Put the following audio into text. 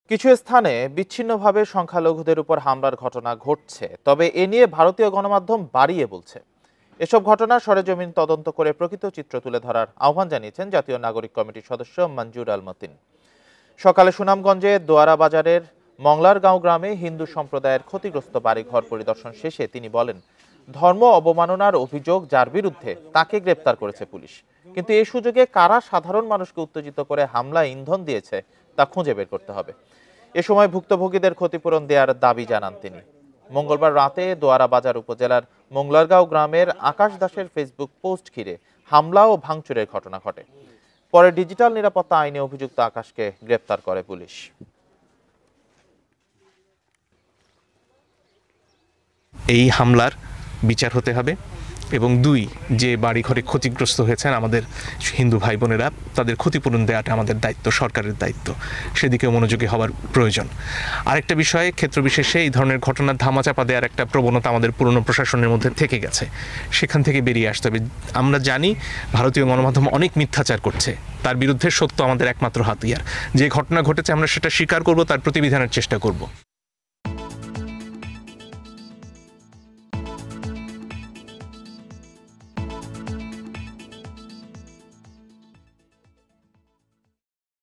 কিছু স্থানে বিচ্ছিন্নভাবে সংখ্যালঘুদের উপর হামলার ঘটনা ঘটছে, তবে এ নিয়ে ভারতীয় গণমাধ্যম বাড়িয়ে বলছে। এসব ঘটনা সরেজমিন তদন্ত করে প্রকৃত চিত্র তুলে ধরার আহ্বান জানিয়েছেন জাতীয় নাগরিক কমিটির সদস্য মঞ্জুর আল মতিন। সকালে সুনামগঞ্জে দোয়ারা বাজারের মংলারগাঁও গ্রামে হিন্দু সম্প্রদায়ের ক্ষতিগ্রস্ত বাড়িঘর পরিদর্শন শেষে তিনি বলেন, ধর্ম অবমাননার অভিযোগ যার বিরুদ্ধে তাকে গ্রেপ্তার করেছে পুলিশ, কিন্তু এই সুযোগে কারা সাধারণ মানুষকে উত্তেজিত করে হামলায় ইন্ধন দিয়েছে তা খুঁজে বের করতে হবে। এ সময় ভুক্তভোগীদের ক্ষতিপূরণ দেওয়ার দাবি জানান তিনি। মঙ্গলবার রাতে দোয়ারা বাজার উপজেলার মংলারগাঁও গ্রামের আকাশ দাসের ফেসবুক পোস্ট ঘিরে হামলা ও ভাঙচুরের ঘটনা ঘটে। পরে ডিজিটাল নিরাপত্তা আইনে অভিযুক্ত আকাশকে গ্রেপ্তার করে পুলিশ। এই হামলার বিচার হতে হবে এবং দুই, যে বাড়িঘরে ক্ষতিগ্রস্ত হয়েছেন আমাদের হিন্দু ভাই বোনেরা, তাদের ক্ষতিপূরণ দেওয়াটা আমাদের দায়িত্ব, সরকারের দায়িত্ব, সেদিকে মনোযোগী হওয়ার প্রয়োজন। আরেকটা বিষয়ে, ক্ষেত্রবিশেষে এই ধরনের ঘটনার ধামাচাপা দেওয়ার একটা প্রবণতা আমাদের পুরনো প্রশাসনের মধ্যে থেকে গেছে, সেখান থেকে বেরিয়ে আসতে হবে। আমরা জানি ভারতীয় গণমাধ্যম অনেক মিথ্যাচার করছে, তার বিরুদ্ধে সত্য আমাদের একমাত্র হাতিয়ার। যে ঘটনা ঘটেছে আমরা সেটা স্বীকার করব, তার প্রতিবিধানের চেষ্টা করব।